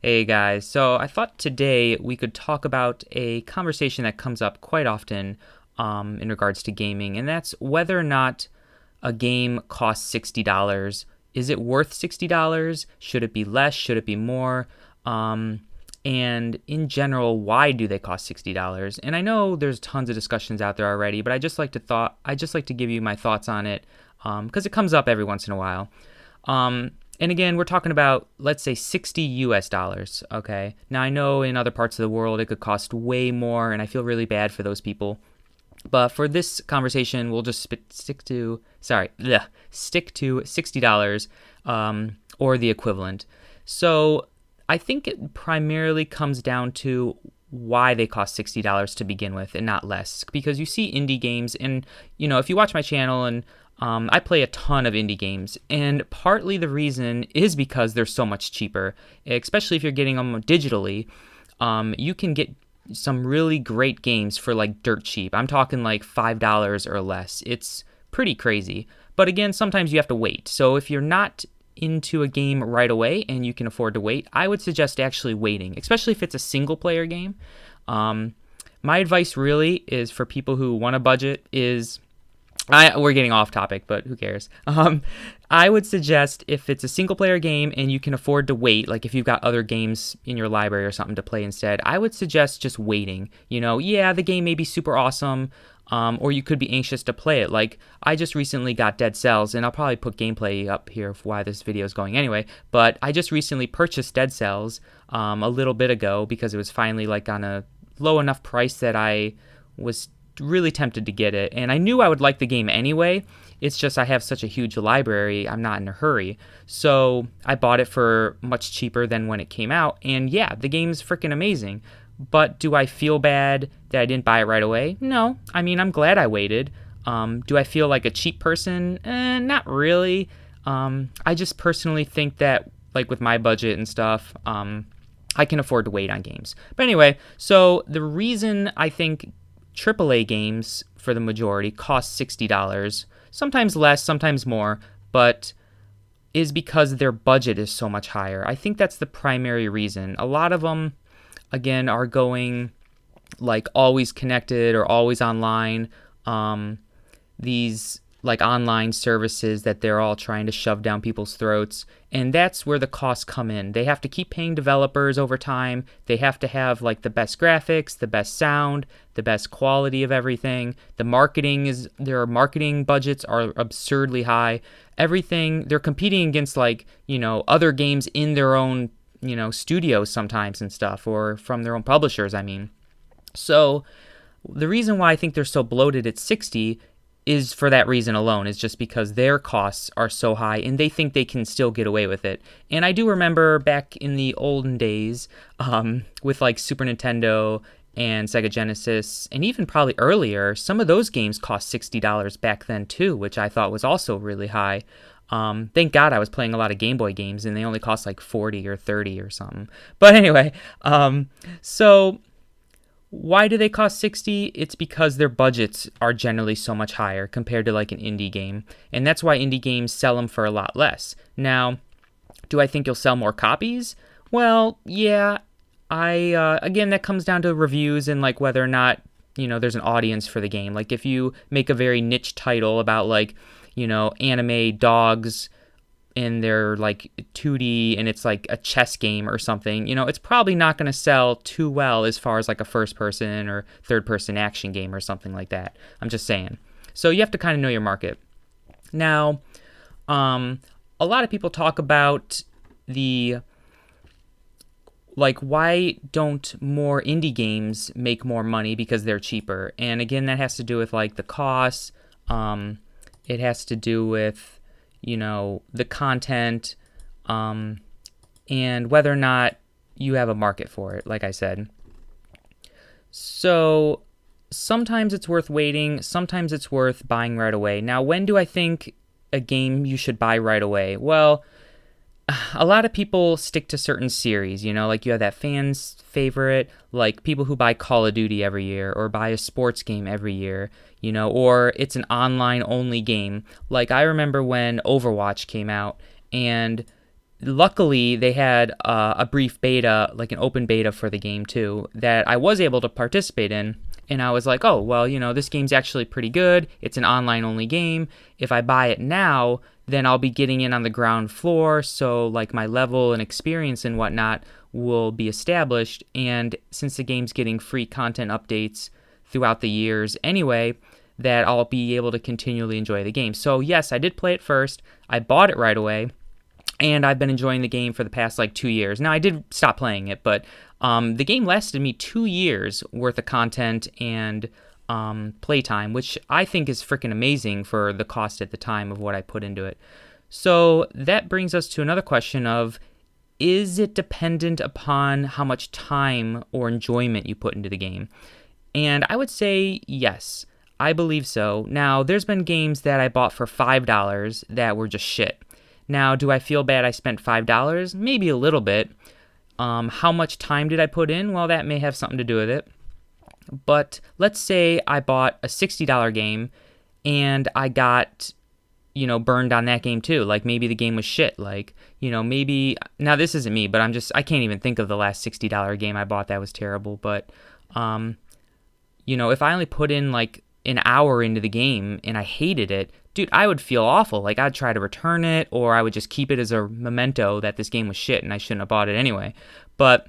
Hey guys, so I thought today we could talk about a conversation that comes up quite often in regards to gaming, and that's whether or not a game costs $60. Is it worth $60? Should it be less? Should it be more? Um, and in general, why do they cost $60? And I know there's tons of discussions out there already, but I just like to give you my thoughts on it because it comes up every once in a while. And again, we're talking about, let's say, 60 US dollars, okay? Now, I know in other parts of the world it could cost way more, and I feel really bad for those people. But for this conversation, we'll just stick to $60 or the equivalent. So I think it primarily comes down to why they cost $60 to begin with and not less. Because you see indie games, and, if you watch my channel and I play a ton of indie games, and partly the reason is because they're so much cheaper, especially if you're getting them digitally. You can get some really great games for like dirt cheap. I'm talking like $5 or less. It's pretty crazy. But again, sometimes you have to wait. So if you're not into a game right away and you can afford to wait, I would suggest actually waiting, especially if it's a single player game. My advice really is for people who want a budget is we're getting off topic, but who cares? I would suggest if it's a single player game and you can afford to wait, like if you've got other games in your library or something to play instead, I would suggest just waiting. Yeah, the game may be super awesome, or you could be anxious to play it. Like, I just recently got Dead Cells, and I'll probably put gameplay up here for why this video is going anyway, but I just recently purchased Dead Cells a little bit ago because it was finally like on a low enough price that I was really tempted to get it, and I knew I would like the game anyway. It's just I have such a huge library, I'm not in a hurry. So I bought it for much cheaper than when it came out, and yeah, the game's freaking amazing. But do I feel bad that I didn't buy it right away? No. I mean, I'm glad I waited. Do I feel like a cheap person? Not really. I just personally think that, like with my budget and stuff, I can afford to wait on games. But anyway, so the reason I think AAA games, for the majority, cost $60, sometimes less, sometimes more, but is because their budget is so much higher. I think that's the primary reason. A lot of them, again, are going like always connected or always online. These like online services that they're all trying to shove down people's throats. And that's where the costs come in. They have to keep paying developers over time. They have to have like the best graphics, the best sound, the best quality of everything. Their marketing budgets are absurdly high. Everything, they're competing against like, other games in their own, studios sometimes and stuff, or from their own publishers, I mean. So the reason why I think they're so bloated at 60 is for that reason alone, is just because their costs are so high and they think they can still get away with it. And I do remember back in the olden days, with like Super Nintendo and Sega Genesis, and even probably earlier, some of those games cost $60 back then too, which I thought was also really high. Thank God I was playing a lot of Game Boy games and they only cost like 40 or 30 or something. But anyway, so why do they cost 60? It's because their budgets are generally so much higher compared to like an indie game. And that's why indie games sell them for a lot less. Now, do I think you'll sell more copies? Well, yeah. Again, that comes down to reviews and like whether or not, there's an audience for the game. Like if you make a very niche title about like, anime dogs and they're like 2D and it's like a chess game or something, it's probably not going to sell too well as far as like a first person or third person action game or something like that. I'm just saying. So you have to kind of know your market. Now, a lot of people talk about why don't more indie games make more money because they're cheaper? And again, that has to do with like the costs. It has to do with the content, and whether or not you have a market for it, like I said. So sometimes it's worth waiting, sometimes it's worth buying right away. Now, when do I think a game you should buy right away? Well, a lot of people stick to certain series, like you have that fan's favorite, like people who buy Call of Duty every year or buy a sports game every year, or it's an online only game. Like I remember when Overwatch came out, and luckily they had a brief beta, like an open beta for the game too, that I was able to participate in. And I was like, oh, well, this game's actually pretty good. It's an online only game. If I buy it now, then I'll be getting in on the ground floor. So like my level and experience and whatnot will be established. And since the game's getting free content updates throughout the years anyway, that I'll be able to continually enjoy the game. So yes, I did play it first. I bought it right away. And I've been enjoying the game for the past 2 years. Now, I did stop playing it, but the game lasted me 2 years worth of content and playtime, which I think is freaking amazing for the cost at the time of what I put into it. So that brings us to another question of, is it dependent upon how much time or enjoyment you put into the game? And I would say yes, I believe so. Now, there's been games that I bought for $5 that were just shit. Now, do I feel bad I spent $5? Maybe a little bit. How much time did I put in? Well, that may have something to do with it. But let's say I bought a $60 game and I got, burned on that game too. Like maybe the game was shit. Like, maybe, now this isn't me, but I can't even think of the last $60 game I bought that was terrible. But, if I only put in like an hour into the game and I hated it, dude, I would feel awful. Like I'd try to return it, or I would just keep it as a memento that this game was shit and I shouldn't have bought it anyway. But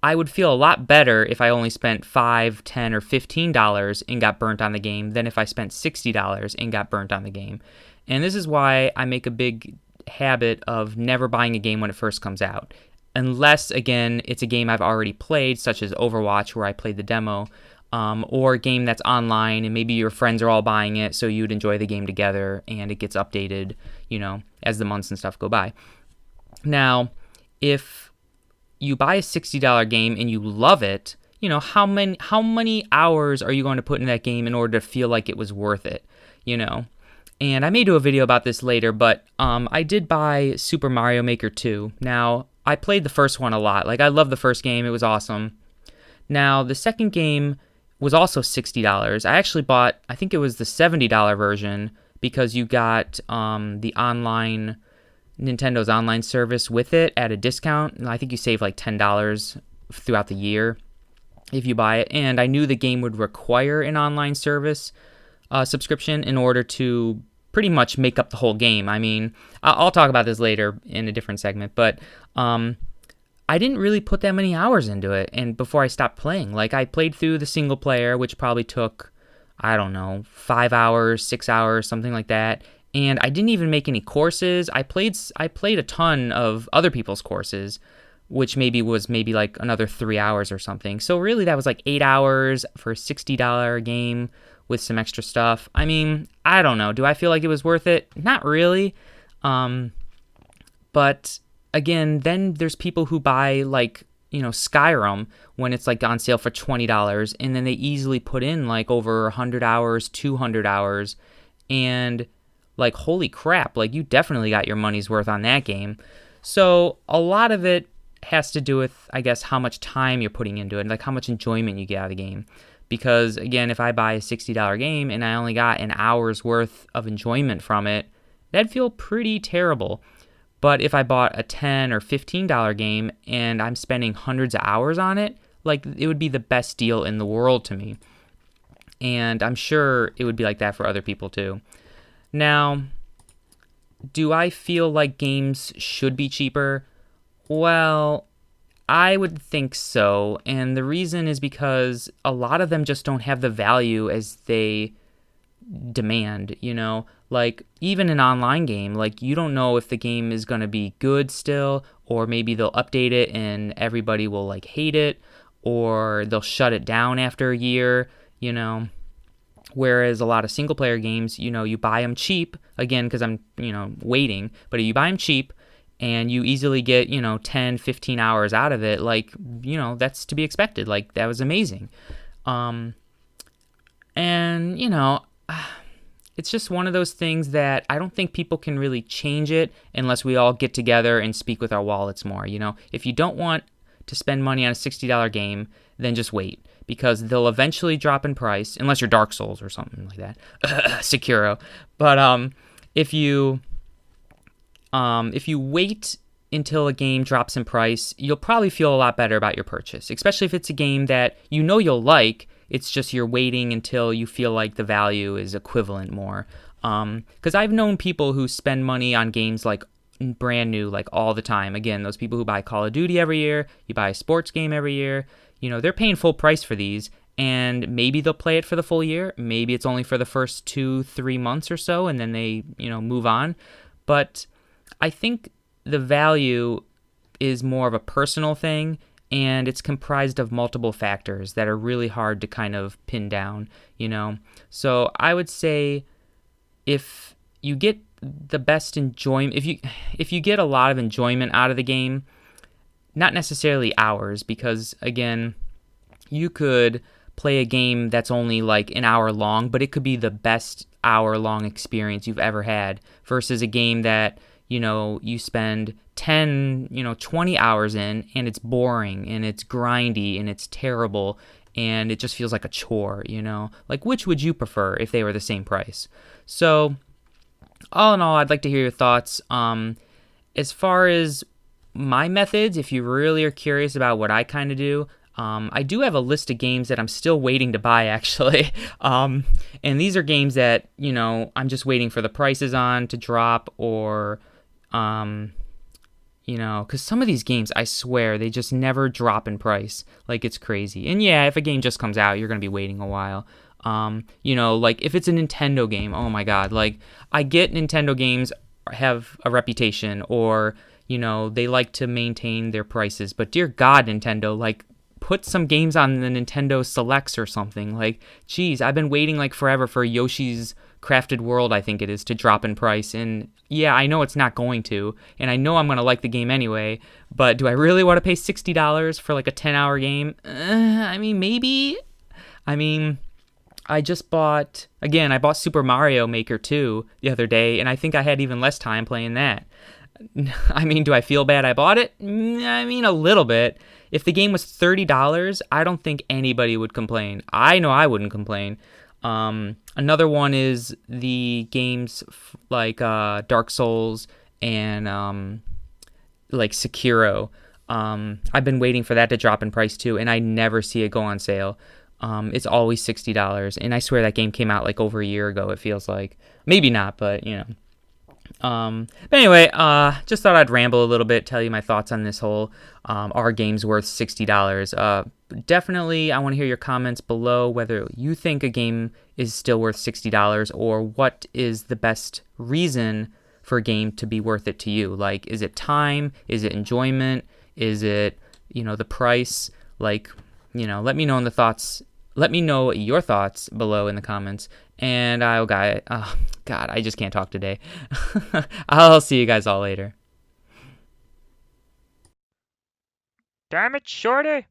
I would feel a lot better if I only spent $5, $10, or $15 and got burnt on the game than if I spent $60 and got burnt on the game. And this is why I make a big habit of never buying a game when it first comes out. Unless, again, it's a game I've already played, such as Overwatch, where I played the demo, or a game that's online and maybe your friends are all buying it, so you'd enjoy the game together and it gets updated, as the months and stuff go by. Now, if you buy a $60 game and you love it, how many hours are you going to put in that game in order to feel like it was worth it, And I may do a video about this later, but I did buy Super Mario Maker 2. Now, I played the first one a lot. Like, I loved the first game. It was awesome. Now, the second game was also $60. I actually bought, I think it was the $70 version, because you got Nintendo's online service with it at a discount. And I think you save like $10 throughout the year if you buy it. And I knew the game would require an online service subscription in order to pretty much make up the whole game. I mean, I'll talk about this later in a different segment, but I didn't really put that many hours into it, and before I stopped playing. Like, I played through the single player, which probably took, 5 hours, 6 hours, something like that, and I didn't even make any courses. I played a ton of other people's courses, which was like another 3 hours or something. So really, that was like 8 hours for a $60 game with some extra stuff. I mean, I don't know. Do I feel like it was worth it? Not really. But again, then there's people who buy Skyrim when it's like on sale for $20, and then they easily put in like over 100 hours, 200 hours, and like, holy crap, like you definitely got your money's worth on that game. So a lot of it has to do with, I guess, how much time you're putting into it, like how much enjoyment you get out of the game. Because again, if I buy a $60 game and I only got an hour's worth of enjoyment from it, that'd feel pretty terrible. But if I bought a $10 or $15 game and I'm spending hundreds of hours on it, like, it would be the best deal in the world to me. And I'm sure it would be like that for other people too. Now, do I feel like games should be cheaper? Well, I would think so. And the reason is because a lot of them just don't have the value as they demand, like even an online game, like you don't know if the game is going to be good still, or maybe they'll update it and everybody will like hate it, or they'll shut it down after a year, whereas a lot of single player games, you buy them cheap, again, because I'm, waiting, but you buy them cheap and you easily get, 10, 15 hours out of it. Like, that's to be expected. Like, that was amazing. And, it's just one of those things that I don't think people can really change it unless we all get together and speak with our wallets more. If you don't want to spend money on a $60 game, then just wait, because they'll eventually drop in price, unless you're Dark Souls or something like that, Sekiro. But if you If you wait until a game drops in price, you'll probably feel a lot better about your purchase, especially if it's a game that you know you'll like. It's just you're waiting until you feel like the value is equivalent more. Because I've known people who spend money on games like brand new, like all the time. Again, those people who buy Call of Duty every year, you buy a sports game every year, they're paying full price for these. And maybe they'll play it for the full year. Maybe it's only for the first 2-3 months or so, and then they, move on. But I think the value is more of a personal thing, and it's comprised of multiple factors that are really hard to kind of pin down. So I would say if you get the best enjoyment, if you get a lot of enjoyment out of the game, not necessarily hours, because again, you could play a game that's only like an hour long, but it could be the best hour long experience you've ever had versus a game that, you spend 10, 20 hours in and it's boring and it's grindy and it's terrible and it just feels like a chore. Like, which would you prefer if they were the same price? So, all in all, I'd like to hear your thoughts. As far as my methods, if you really are curious about what I kind of do, I do have a list of games that I'm still waiting to buy, actually. And these are games that, I'm just waiting for the prices on to drop or, because some of these games, I swear, they just never drop in price. Like, it's crazy. And yeah, if a game just comes out, you're going to be waiting a while. Like if it's a Nintendo game, oh my God, like I get Nintendo games have a reputation or, they like to maintain their prices, but dear God, Nintendo, like put some games on the Nintendo Selects or something. Like, geez, I've been waiting like forever for Yoshi's Crafted World, I think it is, to drop in price. And yeah, I know it's not going to, and I know I'm going to like the game anyway, but do I really want to pay $60 for like a 10-hour game? I mean, maybe. I just bought Super Mario Maker 2 the other day, and I think I had even less time playing that. Do I feel bad I bought it? A little bit. If the game was $30, I don't think anybody would complain. I know I wouldn't complain. Another one is the games like Dark Souls and like Sekiro. I've been waiting for that to drop in price too, and I never see it go on sale. It's always $60, and I swear that game came out like over a year ago, it feels like. Maybe not, but But anyway, just thought I'd ramble a little bit, tell you my thoughts on this whole are games worth $60. Definitely, I want to hear your comments below whether you think a game is still worth $60 or what is the best reason for a game to be worth it to you. Like, is it time? Is it enjoyment? Is it, the price? Like, let me know in the thoughts. Let me know your thoughts below in the comments. And God, I just can't talk today. I'll see you guys all later. Damn it, Shorty!